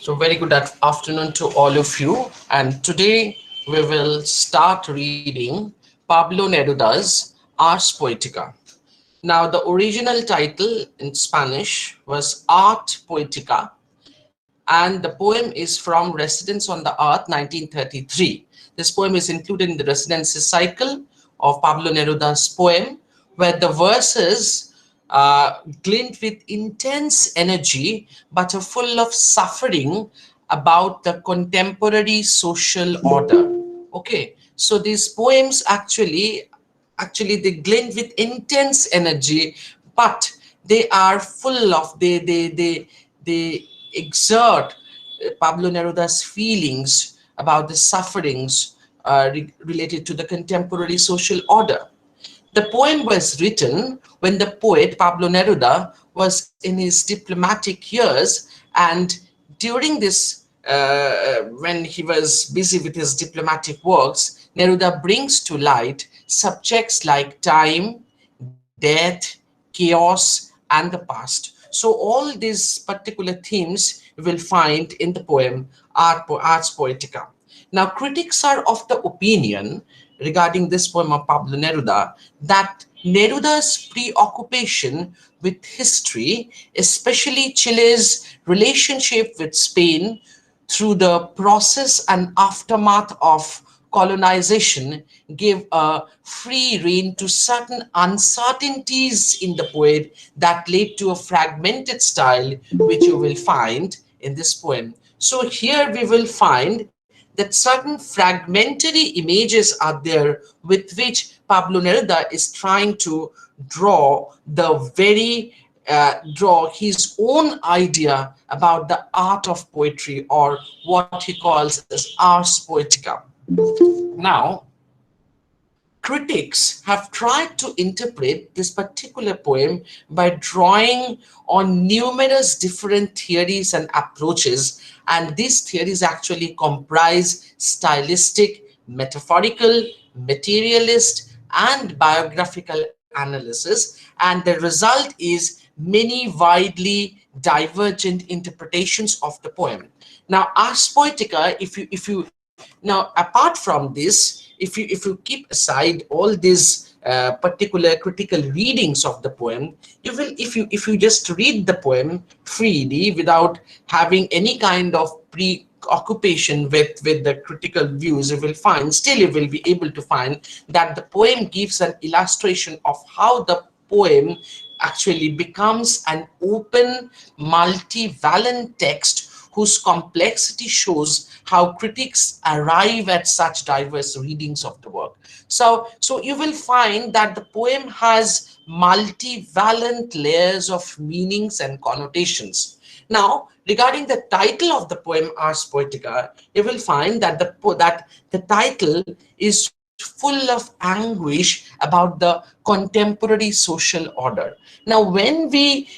So very good afternoon to all of you. And today we will start reading Pablo Neruda's Ars Poetica. Now the original title in Spanish was Art Poetica, and the poem is from Residence on the Earth 1933. This poem is included in the Residences cycle of Pablo Neruda's poem, where the verses glint with intense energy but are full of suffering about the contemporary social order. Okay, so these poems actually they glint with intense energy, but they are full of they exert Pablo Neruda's feelings about the sufferings related to the contemporary social order. The poem was written when the poet Pablo Neruda was in his diplomatic years, and during this, when he was busy with his diplomatic works, Neruda brings to light subjects like time, death, chaos, and the past. So all these particular themes you will find in the poem Ars Poetica. Now, critics are of the opinion regarding this poem of Pablo Neruda that Neruda's preoccupation with history, especially Chile's relationship with Spain through the process and aftermath of colonization, gave a free rein to certain uncertainties in the poet that led to a fragmented style, which you will find in this poem. So here we will find that certain fragmentary images are there with which Pablo Neruda is trying to draw the very draw his own idea about the art of poetry, or what he calls as ars poetica. Now, critics have tried to interpret this particular poem by drawing on numerous different theories and approaches, and these theories actually comprise stylistic, metaphorical, materialist, and biographical analysis, and the result is many widely divergent interpretations of the poem. Now, Ars Poetica, if you now, apart from this, if you keep aside all these particular critical readings of the poem, you will, if you just read the poem freely without having any kind of preoccupation with the critical views, you will find, still you will be able to find that the poem gives an illustration of how the poem actually becomes an open multivalent text whose complexity shows how critics arrive at such diverse readings of the work. So you will find that the poem has multivalent layers of meanings and connotations. Now, regarding the title of the poem Ars Poetica, you will find that the title is full of anguish about the contemporary social order. Now, when we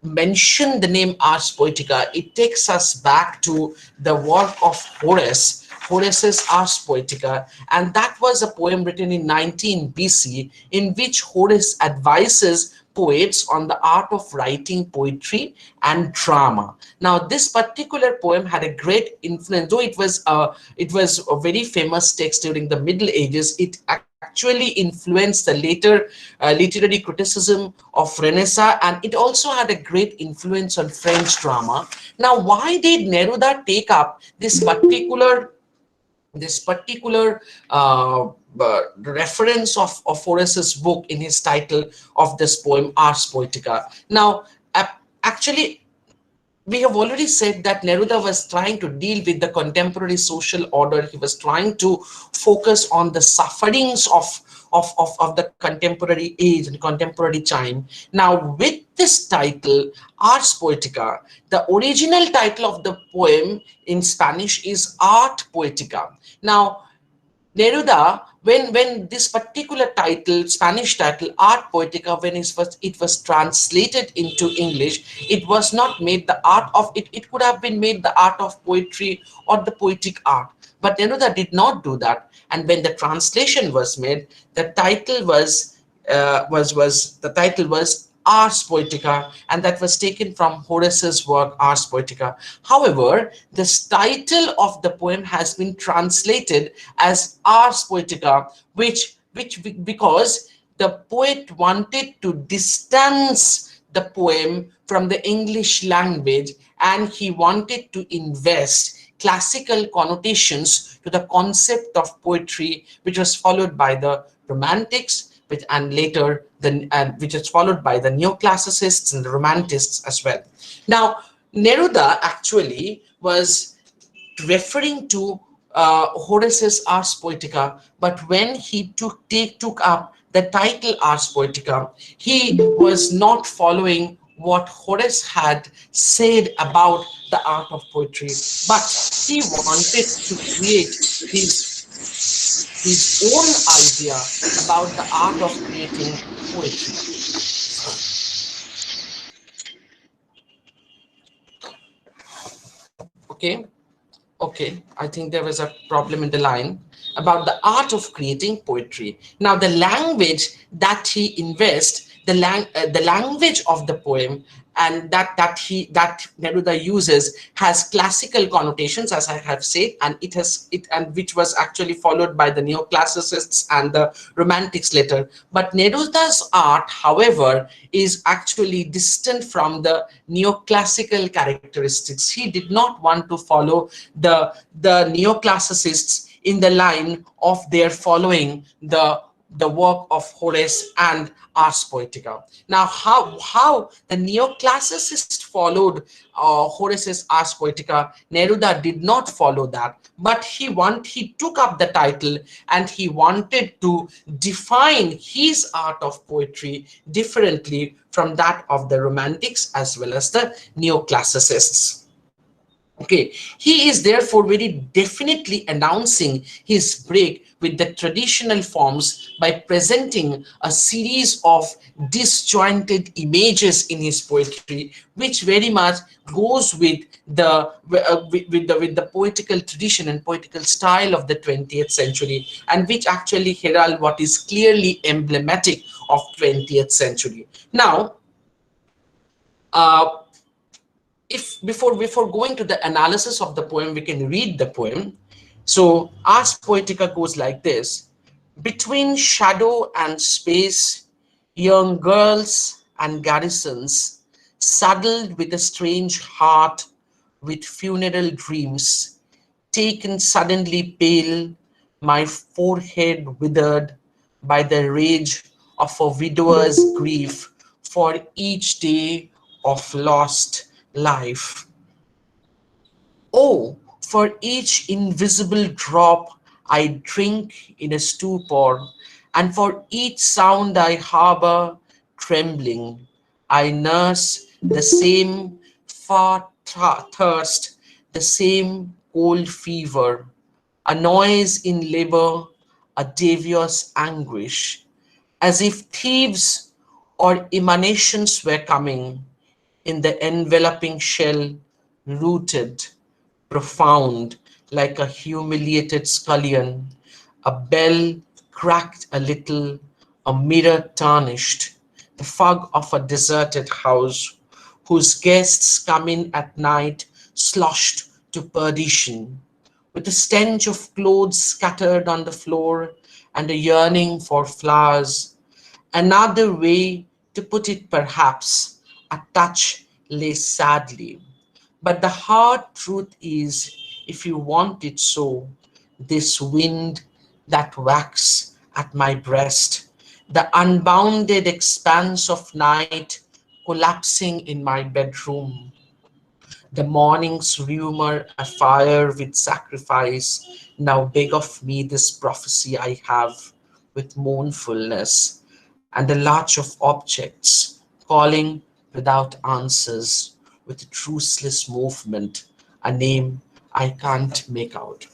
mention the name Ars Poetica, it takes us back to the work of Horace's Ars Poetica, and that was a poem written in 19 BC in which Horace advises poets on the art of writing poetry and drama. Now, this particular poem had a great influence, though it was a very famous text during the Middle Ages. It actually influenced the later literary criticism of Renaissance, and it also had a great influence on French drama. Now, why did Neruda take up this particular reference of Horace's book in his title of this poem, Ars Poetica? Now, actually, we have already said that Neruda was trying to deal with the contemporary social order. He was trying to focus on the sufferings of the contemporary age and contemporary time. Now, with this title, Ars Poetica, the original title of the poem in Spanish is Art Poetica. Now, Neruda, when this particular title, Spanish title, Art Poetica, when it was translated into English, it was not made the art of it. It could have been made the art of poetry or the poetic art, but Neruda did not do that. And when the translation was made, the title was Ars Poetica, and that was taken from Horace's work Ars Poetica. However, the title of the poem has been translated as Ars Poetica, which because the poet wanted to distance the poem from the English language, and he wanted to invest classical connotations to the concept of poetry, which was followed by the Romantics, and later which is followed by the Neoclassicists and the Romantists as well. Now, Neruda actually was referring to Horace's Ars Poetica, but when he took up the title Ars Poetica, he was not following what Horace had said about the art of poetry, but he wanted to create his own idea about the art of creating poetry. Okay. Okay, I think there was a problem in the line about the art of creating poetry. Now, the language that he invests, the language of the poem, and that Neruda uses has classical connotations, as I have said, and which was actually followed by the neoclassicists and the romantics later. But Neruda's art, however, is actually distant from the neoclassical characteristics. He did not want to follow the neoclassicists in the line of their following the work of Horace and Ars Poetica. Now, how the neoclassicists followed Horace's Ars Poetica, Neruda did not follow that, but he took up the title and he wanted to define his art of poetry differently from that of the Romantics as well as the neoclassicists. Okay, he is therefore very definitely announcing his break with the traditional forms by presenting a series of disjointed images in his poetry, which very much goes with the poetical tradition and poetical style of the 20th century, and which actually herald what is clearly emblematic of 20th century. Now, if before going to the analysis of the poem, we can read the poem. So Ars Poetica goes like this: between shadow and space, young girls and garrisons, saddled with a strange heart, with funeral dreams, taken suddenly pale, my forehead withered by the rage of a widower's grief for each day of lost life. Oh, for each invisible drop I drink in a stupor, and for each sound I harbor trembling, I nurse the same far thirst, the same cold fever, a noise in labor, a devious anguish, as if thieves or emanations were coming in the enveloping shell, rooted, profound, like a humiliated scullion. A bell cracked a little, a mirror tarnished, the fog of a deserted house, whose guests come in at night, sloshed to perdition, with a stench of clothes scattered on the floor and a yearning for flowers. Another way to put it, perhaps, a touch lay sadly. But the hard truth is, if you want it so, this wind that whacks at my breast, the unbounded expanse of night collapsing in my bedroom, the morning's rumor afire with sacrifice, now beg of me this prophecy I have with mournfulness, and the larch of objects calling without answers, with truceless movement, a name I can't make out.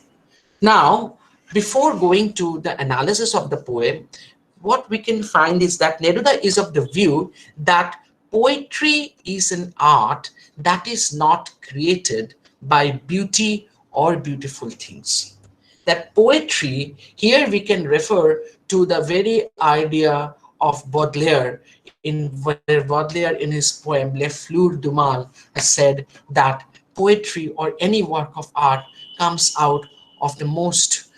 Now, before going to the analysis of the poem, what we can find is that Neruda is of the view that poetry is an art that is not created by beauty or beautiful things. That poetry, here we can refer to the very idea of Baudelaire, in where Baudelaire in his poem Les Fleurs du Mal has said that poetry or any work of art comes out of the most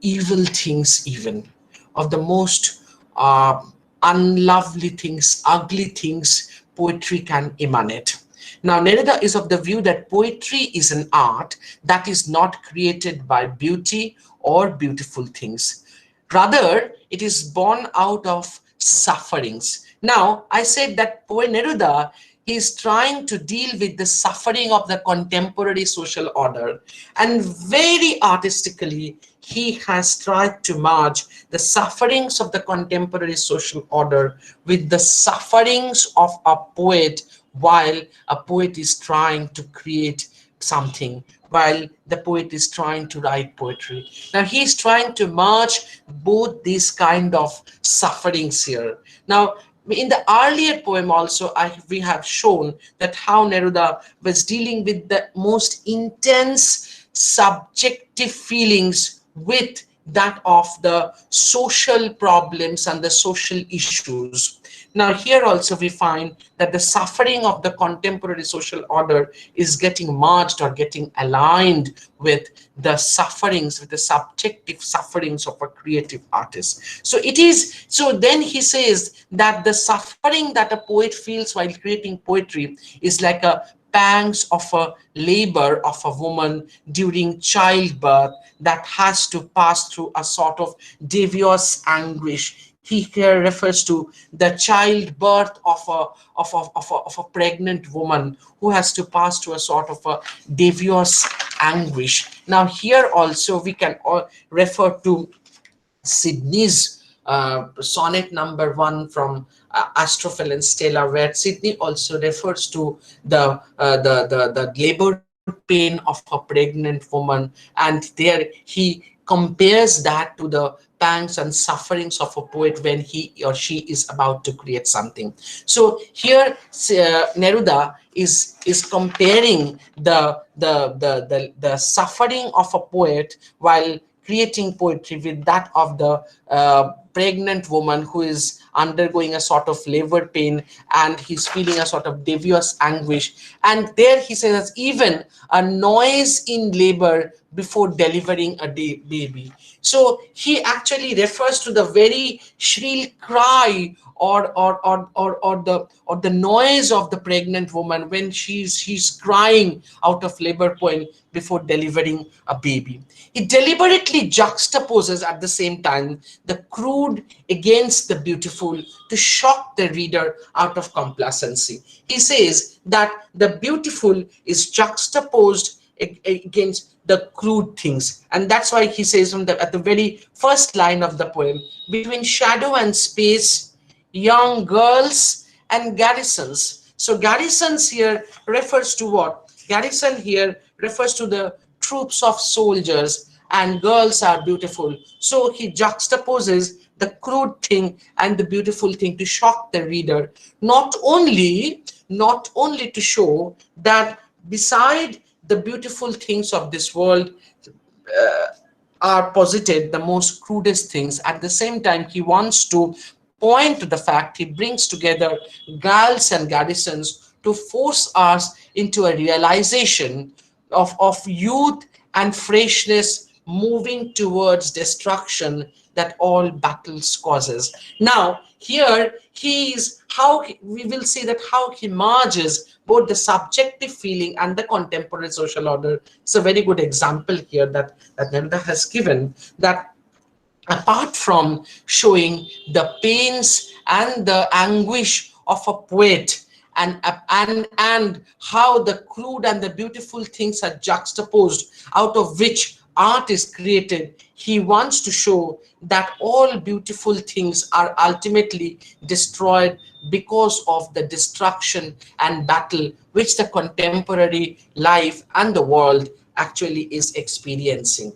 evil things, even of the most uh, unlovely things, ugly things poetry can emanate. Now, Neruda is of the view that poetry is an art that is not created by beauty or beautiful things. Rather, it is born out of sufferings. Now, I said that poet Neruda is trying to deal with the suffering of the contemporary social order, and very artistically, he has tried to merge the sufferings of the contemporary social order with the sufferings of a poet while a poet is trying to create something, while the poet is trying to write poetry. Now he's trying to merge both these kind of sufferings here. Now in the earlier poem also, we have shown that how Neruda was dealing with the most intense subjective feelings with that of the social problems and the social issues. Now here also we find that the suffering of the contemporary social order is getting merged or getting aligned with the sufferings, with the subjective sufferings of a creative artist. So it is, so then he says that the suffering that a poet feels while creating poetry is like a pangs of a labor of a woman during childbirth that has to pass through a sort of devious anguish. He here refers to the childbirth of a pregnant woman who has to pass through a sort of a devious anguish. Now here also we can refer to Sydney's sonnet number 1 from Astrophel and Stella, where Sydney also refers to the labor pain of a pregnant woman, and there he compares that to the pangs and sufferings of a poet when he or she is about to create something. So here Neruda is comparing the suffering of a poet while creating poetry with that of the pregnant woman who is undergoing a sort of labor pain and he's feeling a sort of devious anguish. And there he says even a noise in labor before delivering a baby. So he actually refers to the very shrill cry or the noise of the pregnant woman when she's crying out of labor pain before delivering a baby. He deliberately juxtaposes at the same time the crude against the beautiful to shock the reader out of complacency. He says that the beautiful is juxtaposed against the crude things, and that's why he says at the very first line of the poem, between shadow and space, young girls and garrisons. So garrisons here refers to what? Garrison here refers to the troops of soldiers, and girls are beautiful. So he juxtaposes the crude thing and the beautiful thing to shock the reader, not only to show that beside the beautiful things of this world are posited the most crudest things. At the same time, he wants to point to the fact, he brings together girls and garrisons to force us into a realization of youth and freshness moving towards destruction that all battles causes. Now here he is how we will see that how he merges both the subjective feeling and the contemporary social order. It's a very good example here that Neruda has given, that apart from showing the pains and the anguish of a poet, and how the crude and the beautiful things are juxtaposed out of which art is created, he wants to show that all beautiful things are ultimately destroyed because of the destruction and battle which the contemporary life and the world actually is experiencing.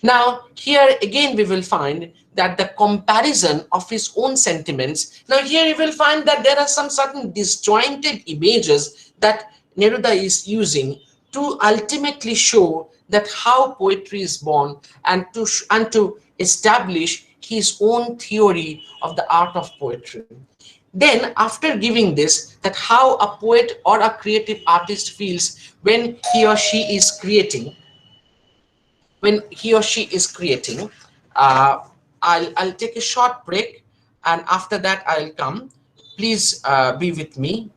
Now, here again, we will find that the comparison of his own sentiments. Now, here you will find that there are some certain disjointed images that Neruda is using to ultimately show that how poetry is born, and to establish his own theory of the art of poetry. Then, after giving this, that how a poet or a creative artist feels when he or she is creating, uh, I'll take a short break, and after that I'll come. Please be with me.